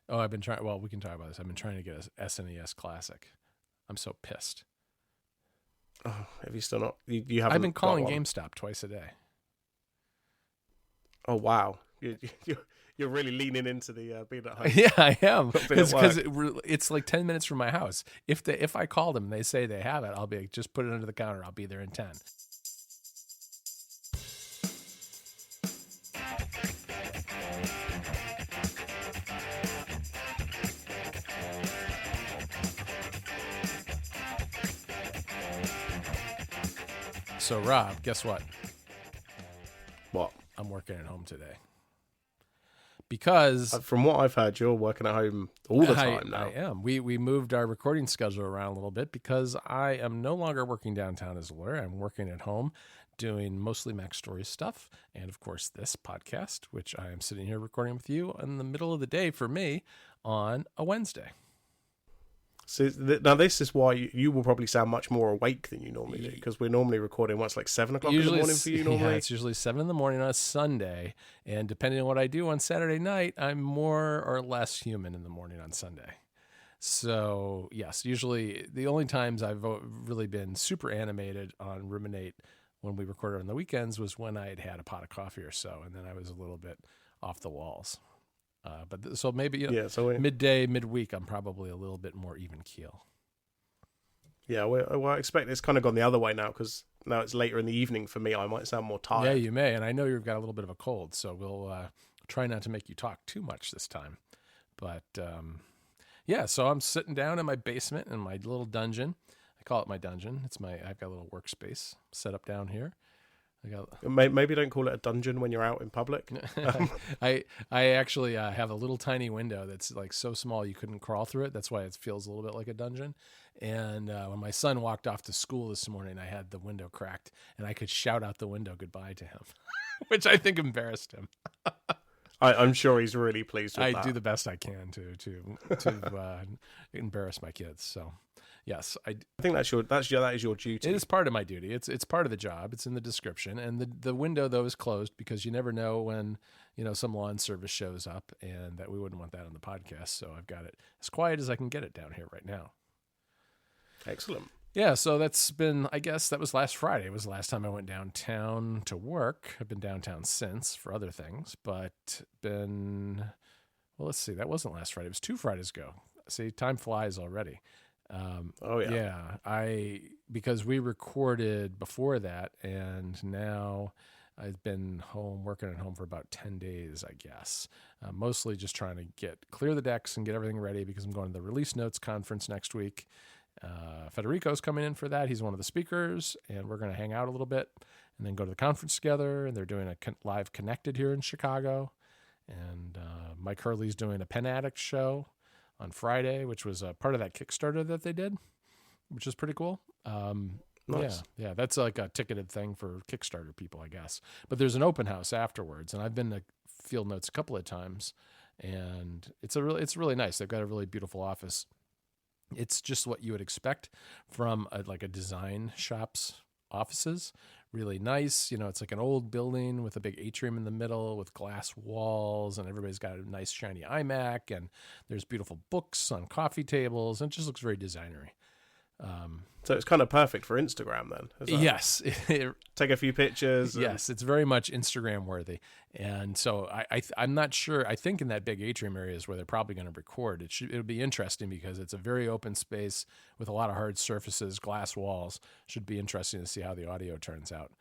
Oh, I've been trying. Well, we can talk about this. I've been trying to get a SNES Classic. I'm so pissed. Oh, have you still not? You I've been haven't got calling one. GameStop twice a day. Oh wow, you're really leaning into the being at home, Yeah, I am, not being at because work. it's like 10 minutes from my house. If I call them and they say they have it, I'll be like, just put it under the counter. I'll be there in 10. So Rob, guess what? What? I'm working at home today because From what I've heard, you're working at home all the time I now. am. We moved our recording schedule around a little bit because I am no longer working downtown as a lawyer. I'm working at home doing mostly Mac Stories stuff. And of course, this podcast, which I am sitting here recording with you in the middle of the day for me on a Wednesday. So now this is why you will probably sound much more awake than you normally do, because we're normally recording what's like 7 o'clock in the morning for you normally. Yeah, it's usually 7 in the morning on a Sunday. And depending on what I do on Saturday night, I'm more or less human in the morning on Sunday. So, yes, usually the only times I've really been super animated on Ruminate when we recorded on the weekends was when I had a pot of coffee or so, and then I was a little bit off the walls. So maybe Yeah, so midday, midweek, I'm probably a little bit more even keel. yeah, well, I expect it's kind of gone the other way now, because now it's later in the evening for me. I might sound more tired. Yeah, you may, and I know you've got a little bit of a cold, so we'll try not to make you talk too much this time. But yeah, so I'm sitting down in my basement in my little dungeon. I call it my dungeon. I've got a little workspace set up down here. Maybe don't call it a dungeon when you're out in public. I actually have a little tiny window that's like so small you couldn't crawl through it. That's why it feels a little bit like a dungeon. And when my son walked off to school this morning, I had the window cracked and I could shout out the window goodbye to him, which I think embarrassed him. I'm sure he's really pleased with I that. do the best I can to embarrass my kids. So yes, I think that is your duty. It is part of my duty. It's part of the job. It's in the description. And the window though is closed because you never know when, some lawn service shows up, and that we wouldn't want that on the podcast. So I've got it as quiet as I can get it down here right now. Excellent. Yeah, so that's been, I guess that was last Friday. It was the last time I went downtown to work. I've been downtown since for other things, but let's see, that wasn't last Friday. It was 2 Fridays ago. See, time flies already. Oh yeah. Yeah, because we recorded before that, and now I've been working at home for about 10 days, I guess. Mostly just trying to clear the decks and get everything ready because I'm going to the Release Notes conference next week. Federico's coming in for that. He's one of the speakers, and we're going to hang out a little bit and then go to the conference together. And they're doing a live Connected here in Chicago. And Mike Hurley's doing a Pen Addict show on Friday, which was a part of that Kickstarter that they did, which is pretty cool. Nice. Yeah, that's like a ticketed thing for Kickstarter people, I guess. But there's an open house afterwards, and I've been to Field Notes a couple of times, and it's really nice. They've got a really beautiful office. It's just what you would expect from a design shop's offices. Really nice. It's like an old building with a big atrium in the middle with glass walls, and everybody's got a nice shiny iMac, and there's beautiful books on coffee tables, and it just looks very designery. So it's kind of perfect for Instagram then. Yes. Take a few pictures. Yes, it's very much Instagram worthy. And so I'm not sure. I think in that big atrium area is where they're probably going to record. It'll be interesting because it's a very open space with a lot of hard surfaces, glass walls. Should be interesting to see how the audio turns out.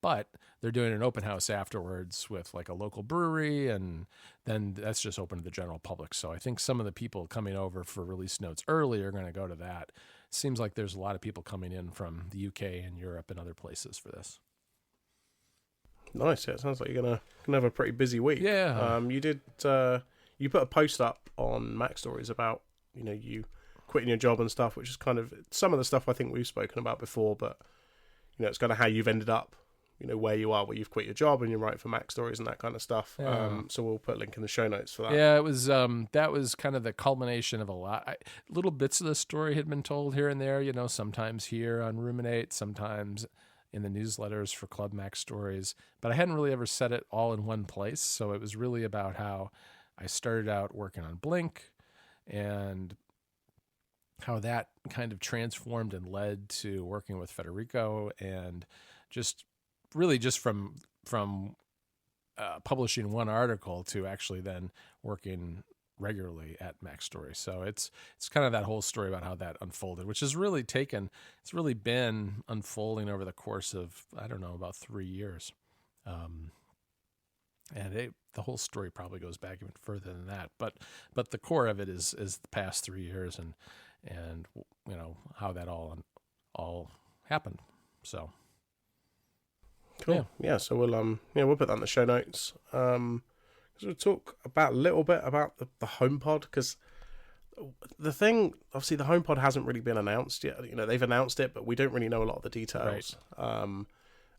But they're doing an open house afterwards with like a local brewery, and then that's just open to the general public. So I think some of the people coming over for Release Notes early are going to go to that. Seems like there's a lot of people coming in from the UK and Europe and other places for this. Nice. Yeah, it sounds like you're gonna have a pretty busy week. Yeah. You did. You put a post up on Mac Stories about you quitting your job and stuff, which is kind of some of the stuff I think we've spoken about before, but it's kind of how you've ended up. Where you are, where you've quit your job and you write for Mac Stories and that kind of stuff. Yeah. So we'll put a link in the show notes for that. Yeah, it was. That was kind of the culmination of a lot. Little bits of the story had been told here and there. Sometimes here on Ruminate, sometimes in the newsletters for Club Mac Stories. But I hadn't really ever said it all in one place. So it was really about how I started out working on Blink, and how that kind of transformed and led to working with Federico, and just really just from publishing one article to actually then working regularly at MacStory. So it's kind of that whole story about how that unfolded, which has really it's really been unfolding over the course of, I don't know, about 3 years. And the whole story probably goes back even further than that, but the core of it is the past 3 years, and you know how that all happened. So cool. Yeah. So we'll put that in the show notes. So we'll talk about a little bit about the HomePod, because the thing, obviously, the HomePod hasn't really been announced yet. You know, they've announced it, but we don't really know a lot of the details. Right.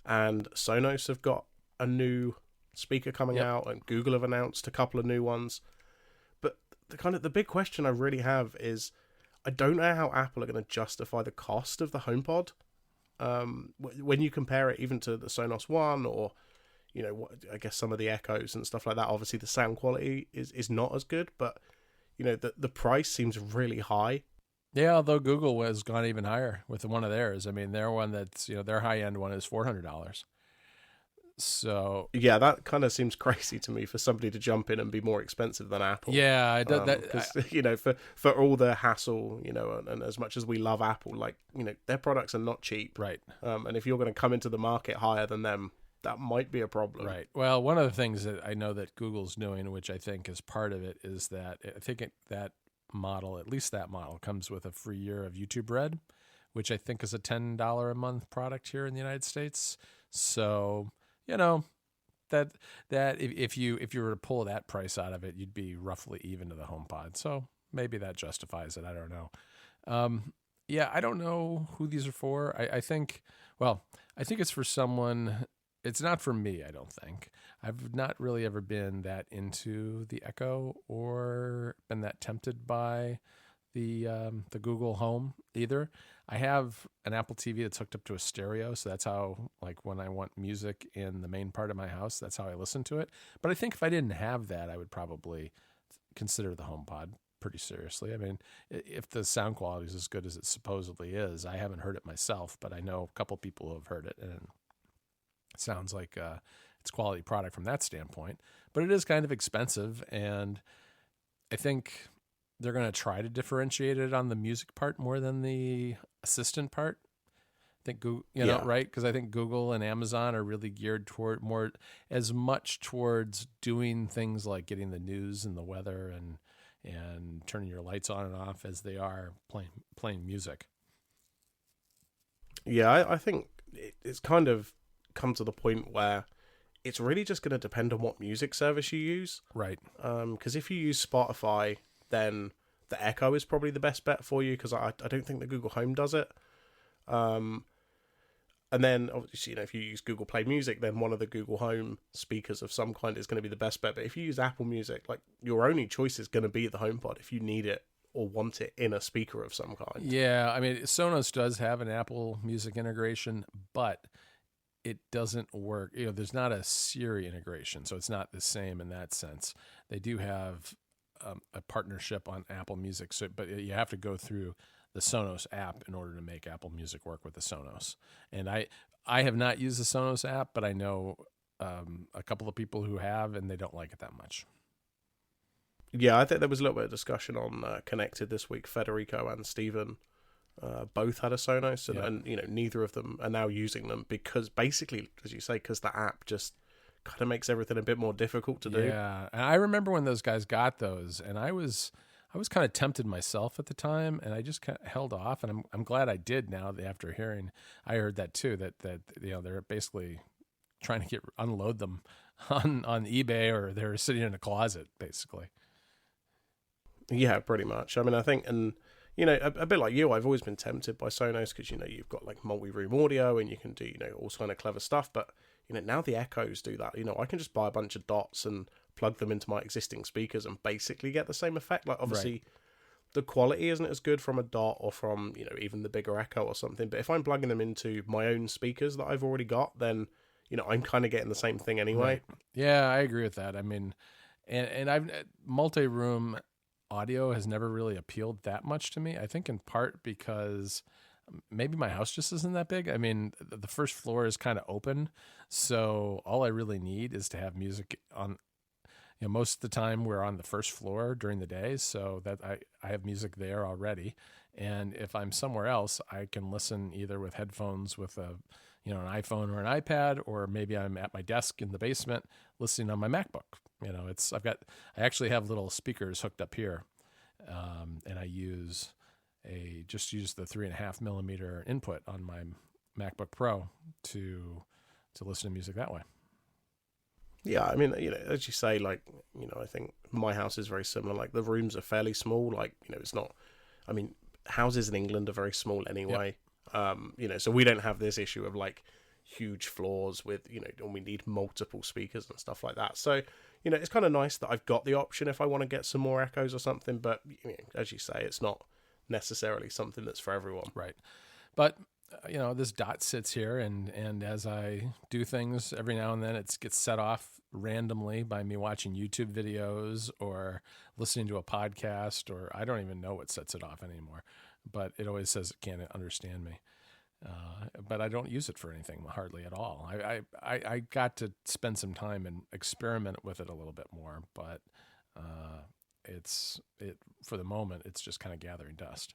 And Sonos have got a new speaker coming out, and Google have announced a couple of new ones. But the big question I really have is, I don't know how Apple are going to justify the cost of the HomePod. When you compare it even to the Sonos One, or you know, I guess some of the Echoes and stuff like that. Obviously, the sound quality is not as good, but you know, the price seems really high. Yeah, although Google has gone even higher with one of theirs. I mean, their one that's, you know, their high end one is $400. So yeah, that kind of seems crazy to me for somebody to jump in and be more expensive than Apple. Yeah, you know, for all the hassle, you know, and as much as we love Apple, like, you know, their products are not cheap, right? And if you're going to come into the market higher than them, that might be a problem. Right. Well, one of the things that I know that Google's doing, which I think is part of it, is that I think that model, at least that model, comes with a free year of YouTube Red, which I think is a $10 a month product here in the United States. So, you know, that if you were to pull that price out of it, you'd be roughly even to the HomePod. So maybe that justifies it. I don't know. Yeah, I don't know who these are for. I think it's for someone. It's not for me, I don't think. I've not really ever been that into the Echo or been that tempted by the Google Home either. I have an Apple TV that's hooked up to a stereo, so that's how, like, when I want music in the main part of my house, that's how I listen to it. But I think if I didn't have that, I would probably consider the HomePod pretty seriously. I mean, if the sound quality is as good as it supposedly is, I haven't heard it myself, but I know a couple people who have heard it, and it sounds like it's quality product from that standpoint. But it is kind of expensive, and I think they're going to try to differentiate it on the music part more than the assistant part. I think Google, right? Because I think Google and Amazon are really geared toward more, as much towards doing things like getting the news and the weather and turning your lights on and off as they are playing music. Yeah, I think it's kind of come to the point where it's really just going to depend on what music service you use. Right. Because if you use Spotify, then the Echo is probably the best bet for you, because I don't think the Google Home does it. And then, obviously, you know, if you use Google Play Music, then one of the Google Home speakers of some kind is going to be the best bet. But if you use Apple Music, like, your only choice is going to be the HomePod if you need it or want it in a speaker of some kind. Yeah, I mean, Sonos does have an Apple Music integration, but it doesn't work. You know, there's not a Siri integration, so it's not the same in that sense. They do have a partnership on Apple Music, but you have to go through the Sonos app in order to make Apple Music work with the Sonos. And I have not used the Sonos app, but I know a couple of people who have, and they don't like it that much. Yeah, I think there was a little bit of discussion on Connected this week. Federico and Stephen both had a Sonos, and you know, neither of them are now using them because, basically, as you say, because the app just kind of makes everything a bit more difficult to do. Yeah, and I remember when those guys got those, and I was kind of tempted myself at the time, and I just kind of held off, and I'm glad I did now after hearing. I heard that too, that you know, they're basically trying to unload them on eBay, or they're sitting in a closet, basically. Yeah, pretty much. I mean, I think, and you know, a bit like you, I've always been tempted by Sonos because, you know, you've got like multi-room audio and you can do, you know, all kind of clever stuff. But, you know, now the Echoes do that. You know, I can just buy a bunch of dots and plug them into my existing speakers and basically get the same effect. Like, obviously, right, the quality isn't as good from a dot or from, you know, even the bigger Echo or something. But if I'm plugging them into my own speakers that I've already got, then, you know, I'm kind of getting the same thing anyway. Right. Yeah, I agree with that. I mean, and I've multi-room audio has never really appealed that much to me. I think in part because maybe my house just isn't that big. I mean, the first floor is kind of open, so all I really need is to have music on. Most of the time we're on the first floor during the day, so that I have music there already. And if I'm somewhere else, I can listen either with headphones with an iPhone or an iPad, or maybe I'm at my desk in the basement listening on my MacBook. I actually have little speakers hooked up here, and I use the 3.5 millimeter input on my MacBook Pro to listen to music that way. Yeah, I mean, as you say, like, I think my house is very similar. Like, the rooms are fairly small. Like, it's not, I mean, houses in England are very small anyway. Yep. So we don't have this issue of like huge floors with, and we need multiple speakers and stuff like that. So, it's kind of nice that I've got the option if I want to get some more echoes or something. But, as you say, it's not necessarily something that's for everyone. Right. But this dot sits here, and as I do things every now and then, it gets set off randomly by me watching YouTube videos or listening to a podcast, or I don't even know what sets it off anymore, but it always says it can't understand me. But I don't use it for anything hardly at all. I got to spend some time and experiment with it a little bit more, but for the moment, it's just kind of gathering dust.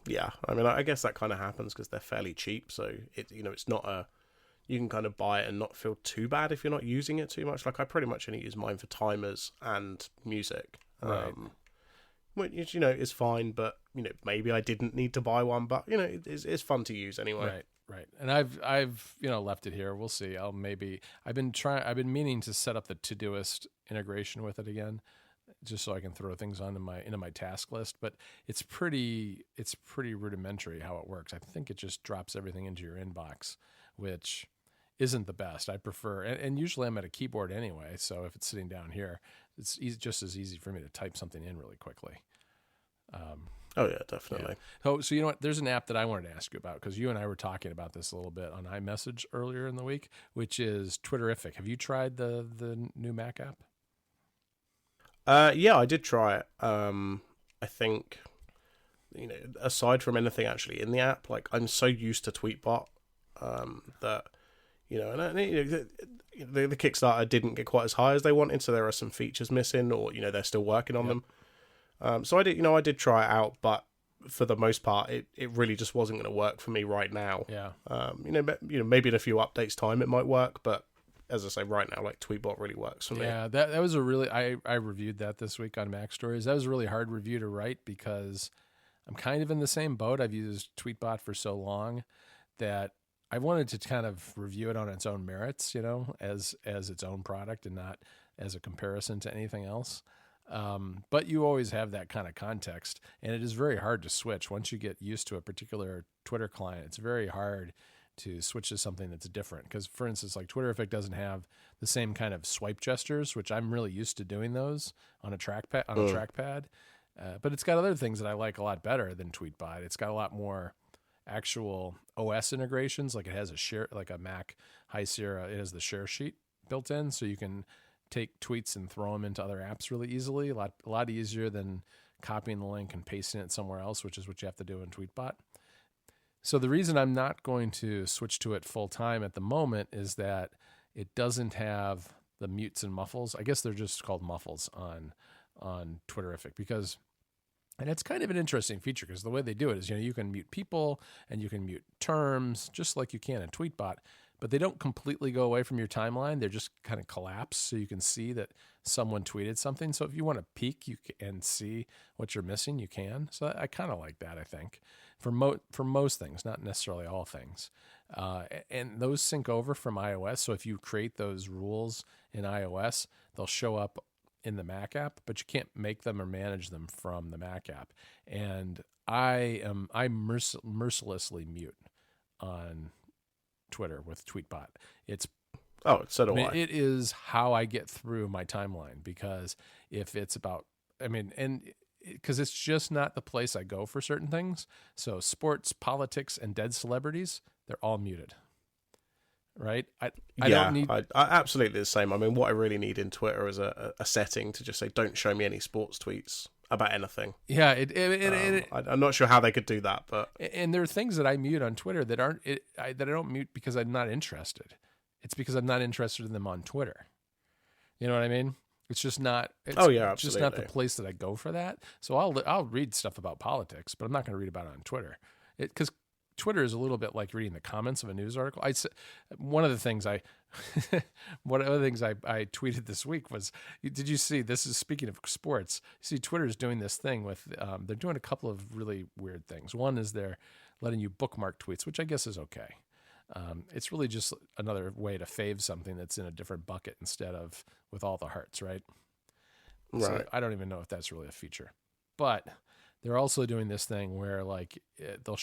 Yeah, I mean, I guess that kind of happens because they're fairly cheap. So it's not you can kind of buy it and not feel too bad if you're not using it too much. Like, I pretty much only use mine for timers and music, right. Which is fine. But maybe I didn't need to buy one, but it's fun to use anyway. Right. And I've left it here. We'll see. I've been meaning to set up the Todoist integration with it again, just so I can throw things into my task list. But it's pretty rudimentary how it works. I think it just drops everything into your inbox, which isn't the best. I prefer, and usually I'm at a keyboard anyway, so if it's sitting down here, it's just as easy for me to type something in really quickly. Oh yeah, definitely. Yeah. So you know what? There's an app that I wanted to ask you about, because you and I were talking about this a little bit on iMessage earlier in the week, which is Twitterrific. Have you tried the new Mac app? Yeah, I did try it. I think, aside from anything actually in the app, like, I'm so used to Tweetbot that, the Kickstarter didn't get quite as high as they wanted, so there are some features missing, or they're still working on them. So I did try it out, but for the most part, it really just wasn't going to work for me right now. Yeah. Maybe in a few updates time it might work, but as I say, right now, like, Tweetbot really works for me. Yeah, that was a really, I reviewed that this week on Mac Stories. That was a really hard review to write because I'm kind of in the same boat. I've used Tweetbot for so long that I wanted to kind of review it on its own merits, as its own product and not as a comparison to anything else. But you always have that kind of context, and it is very hard to switch. Once you get used to a particular Twitter client, it's very hard to switch to something that's different. Because, for instance, like, Twitterrific doesn't have the same kind of swipe gestures, which I'm really used to doing those on a trackpad. But it's got other things that I like a lot better than Tweetbot. It's got a lot more actual OS integrations. Like, it has like a Mac High Sierra. It has the share sheet built in, so you can take tweets and throw them into other apps really easily. A lot easier than copying the link and pasting it somewhere else, which is what you have to do in Tweetbot. So the reason I'm not going to switch to it full time at the moment is that it doesn't have the mutes and muffles. I guess they're just called muffles on Twitterrific, and it's kind of an interesting feature because the way they do it is, you can mute people and you can mute terms just like you can in Tweetbot, but they don't completely go away from your timeline. They're just kind of collapse, so you can see that someone tweeted something. So if you want to peek and see what you're missing, you can. So I kind of like that, I think, for most things, not necessarily all things. And those sync over from iOS. So if you create those rules in iOS, they'll show up in the Mac app, but you can't make them or manage them from the Mac app. And I mercilessly mute on Twitter with Tweetbot. So do I. It is how I get through my timeline, because if it's about, because it's just not the place I go for certain things. So sports, politics, and dead celebrities, they're all muted. right? I Yeah, don't need. I absolutely the same. I mean, what I really need in Twitter is a setting to just say, don't show me any sports tweets about anything. Yeah, I'm not sure how they could do that, but and there are things that I mute on Twitter that aren't that I don't mute because I'm not interested. It's because I'm not interested in them on Twitter. You know what I mean? It's just not. It's oh yeah, just not the absolutely. place that I go for that. So I'll read stuff about politics, but I'm not going to read about it on Twitter. Because Twitter is a little bit like reading the comments of a news article. One of the things I tweeted this week was, did you see? This is speaking of sports. You see, Twitter is doing this thing with. They're doing a couple of really weird things. One is they're letting you bookmark tweets, which I guess is okay. It's really just another way to fave something that's in a different bucket instead of with all the hearts, right? Right. So I don't even know if that's really a feature. But they're also doing this thing where like they'll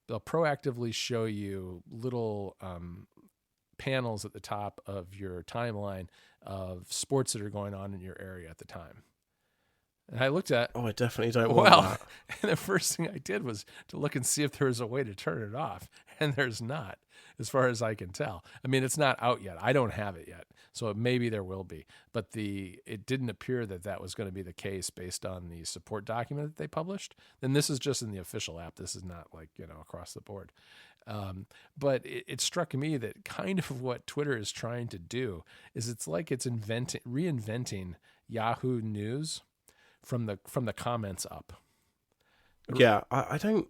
proactively show you little panels at the top of your timeline of sports that are going on in your area at the time. And I looked at, Oh, I definitely don't want that. and the first thing I did was to look and see if there was a way to turn it off. And there's not, as far as I can tell. I mean, it's not out yet. I don't have it yet. So maybe there will be. But it didn't appear that was going to be the case based on the support document that they published. And this is just in the official app. This is not like, across the board. But it struck me that kind of what Twitter is trying to do is it's like it's reinventing Yahoo News from the comments up. Yeah, I don't.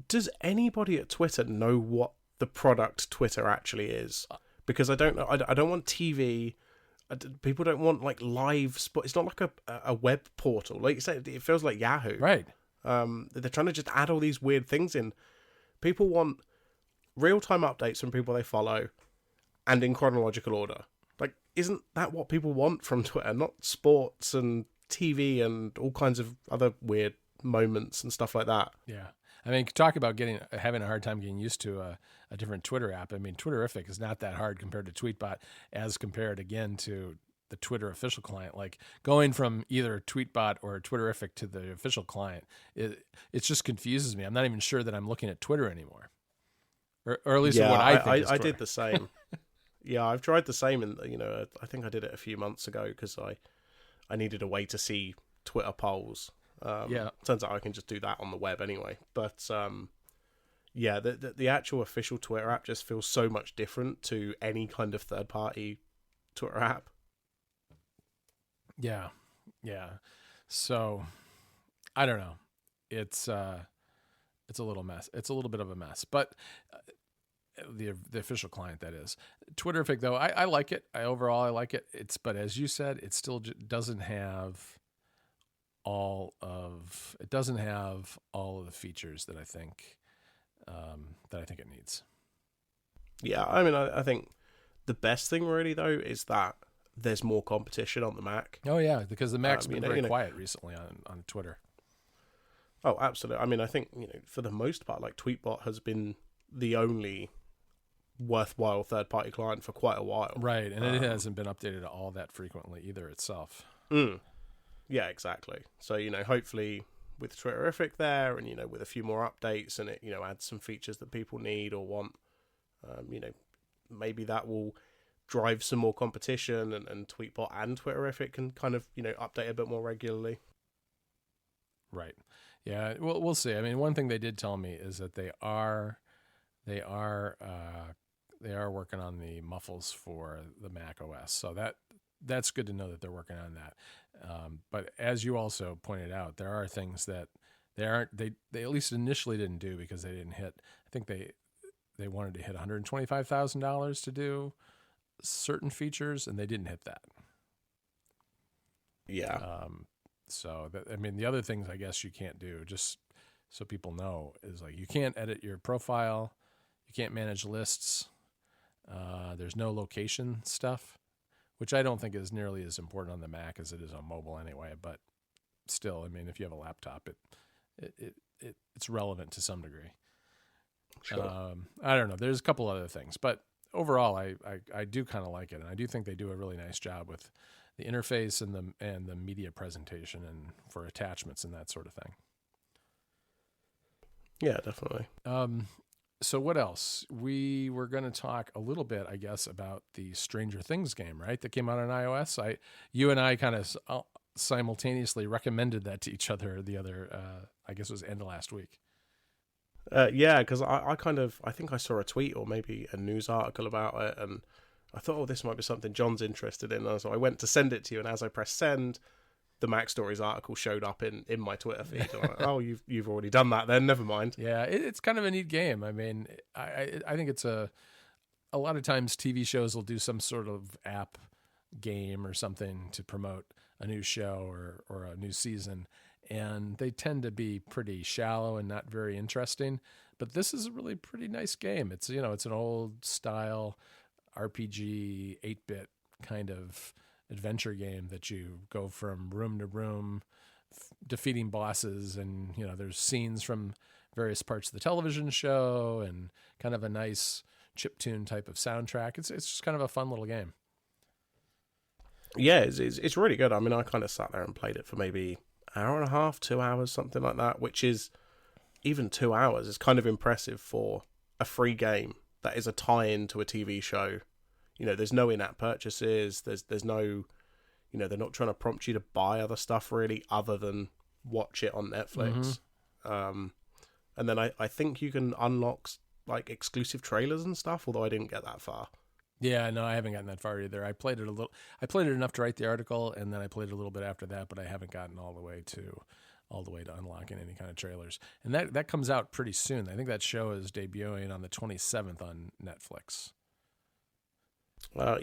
Does anybody at Twitter know what the product Twitter actually is? Because I don't know. I don't want TV. People don't want like live spot. It's not like a web portal. Like you said, it feels like Yahoo. Right. They're trying to just add all these weird things in. People want real-time updates from people they follow, and in chronological order. Like, isn't that what people want from Twitter? Not sports and TV and all kinds of other weird moments and stuff like that. Yeah. I mean, talk about having a hard time getting used to a different Twitter app. I mean, Twitterific is not that hard compared to Tweetbot, as compared again to the Twitter official client. Like going from either Tweetbot or Twitterific to the official client, it just confuses me. I'm not even sure that I'm looking at Twitter anymore, or at least what I think. Is I did the same. Yeah, I've tried the same, and I think I did it a few months ago because I needed a way to see Twitter polls. Turns out I can just do that on the web anyway. But yeah, the actual official Twitter app just feels so much different to any kind of third party Twitter app. Yeah. So I don't know. It's a little mess. It's a little bit of a mess, but the official client, that is. Twitterific, though, I like it. Overall I like it. But as you said, it still doesn't have all of the features that I think it needs. Yeah, I mean, I think the best thing really though is that there's more competition on the Mac. Oh yeah, because the Mac's been very quiet recently on Twitter. Oh, absolutely. I mean, I think for the most part, like Tweetbot has been the only worthwhile third-party client for quite a while. Right, and it hasn't been updated all that frequently either itself. Yeah, exactly. So, hopefully with Twitterific there and, with a few more updates and it, adds some features that people need or want, maybe that will drive some more competition and Tweetbot and Twitterific can kind of, update a bit more regularly. Right. Yeah, we'll see. I mean, one thing they did tell me is that they are working on the muffles for the Mac OS. So that's good to know that they're working on that. But as you also pointed out, there are things that they at least initially didn't do because they didn't hit. I think they wanted to hit $125,000 to do certain features, and they didn't hit that. Yeah. So the other things I guess you can't do, just so people know, is like you can't edit your profile, you can't manage lists. There's no location stuff, which I don't think is nearly as important on the Mac as it is on mobile anyway. But still, I mean, if you have a laptop, it's relevant to some degree. Sure. I don't know. There's a couple other things, but overall, I do kind of like it, and I do think they do a really nice job with the interface and the media presentation and for attachments and that sort of thing. Yeah, definitely. So what else? We were going to talk a little bit, I guess, about the Stranger Things game, right? That came out on iOS. You and I kind of simultaneously recommended that to each other the other, I guess it was end of last week. Yeah, because I think I saw a tweet or maybe a news article about it, and I thought, oh, this might be something John's interested in. And so I went to send it to you, and as I pressed send, the Mac Stories article showed up in my Twitter feed. I'm like, oh, you've already done that then, never mind. Yeah, it's kind of a neat game. I mean, I think it's a lot of times TV shows will do some sort of app game or something to promote a new show or a new season, and they tend to be pretty shallow and not very interesting. But this is a really pretty nice game. It's it's an old style RPG 8-bit kind of adventure game that you go from room to room defeating bosses, and there's scenes from various parts of the television show and kind of a nice chiptune type of soundtrack. It's just kind of a fun little game. Yeah, it's really good. I mean, I kind of sat there and played it for maybe an hour and a half, 2 hours, something like that, which is, even 2 hours is kind of impressive for a free game that is a tie-in to a TV show. There's no in-app purchases. There's no, they're not trying to prompt you to buy other stuff really, other than watch it on Netflix. Mm-hmm. And then I think you can unlock like exclusive trailers and stuff, although I didn't get that far. Yeah, no, I haven't gotten that far either. I played it enough to write the article, and then I played it a little bit after that, but I haven't gotten all the way to unlocking any kind of trailers. And that comes out pretty soon. I think that show is debuting on the 27th on Netflix. I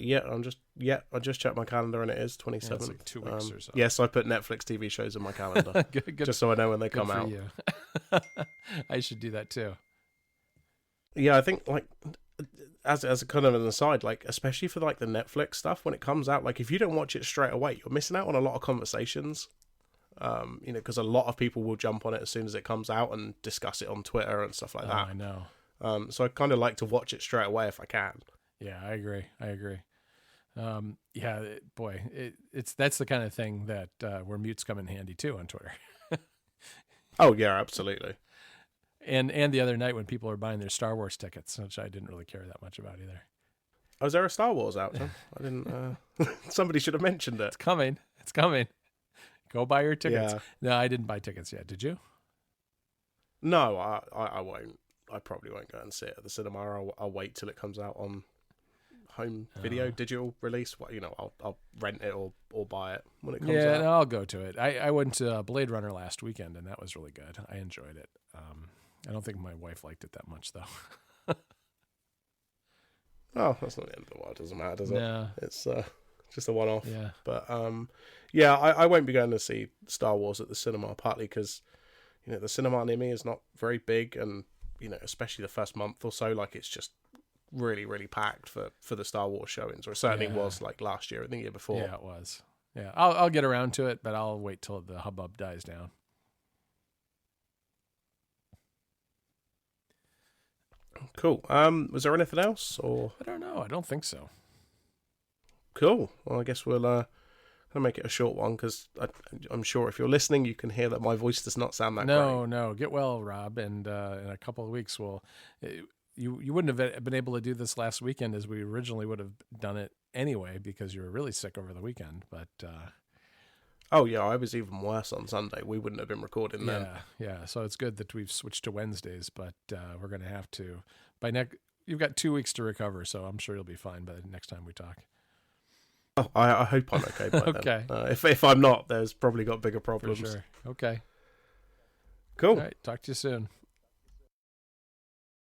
just checked my calendar and it is 27th. Yeah, it's like 2 weeks or so. Yes, I put Netflix TV shows in my calendar good, just so I know when they come for out. You. I should do that too. Yeah, I think like as a kind of an aside, like especially for like the Netflix stuff, when it comes out, like if you don't watch it straight away, you're missing out on a lot of conversations. Because a lot of people will jump on it as soon as it comes out and discuss it on Twitter and stuff like that. I know. So I kind of like to watch it straight away if I can. Yeah, I agree. That's the kind of thing that where mutes come in handy too on Twitter. Oh yeah, absolutely. And the other night when people were buying their Star Wars tickets, which I didn't really care that much about either. Oh, is there a Star Wars out, John? I didn't. Somebody should have mentioned it. It's coming. Go buy your tickets. Yeah. No, I didn't buy tickets yet. Did you? No, I won't. I probably won't go and see it at the cinema. I'll wait till it comes out on home video, digital release. I'll rent it or buy it when it comes out. Yeah, no, I'll go to it. I went to Blade Runner last weekend, and that was really good. I enjoyed it. I don't think my wife liked it that much, though. Oh, that's not the end of the world. Doesn't matter, does it? No. It's just a one-off. Yeah. But I won't be going to see Star Wars at the cinema, partly because the cinema near me is not very big, and especially the first month or so, like it's just really, really packed for the Star Wars showings, or it certainly was like last year and the year before. Yeah, it was. Yeah, I'll get around to it, but I'll wait till the hubbub dies down. Cool. Was there anything else, or? I don't know. I don't think so. Cool. Well, I guess we'll make it a short one, because I'm sure if you're listening, you can hear that my voice does not sound that great. No. Get well, Rob, and in a couple of weeks you wouldn't have been able to do this last weekend as we originally would have done it anyway, because you were really sick over the weekend. But oh yeah, I was even worse on Sunday. We wouldn't have been recording then. Yeah. So it's good that we've switched to Wednesdays, but we're going to have to you've got 2 weeks to recover, so I'm sure you'll be fine by the next time we talk. Oh, I hope I'm okay by Okay. then. If I'm not, there's probably got bigger problems. For sure. Okay. Cool. All right. Talk to you soon.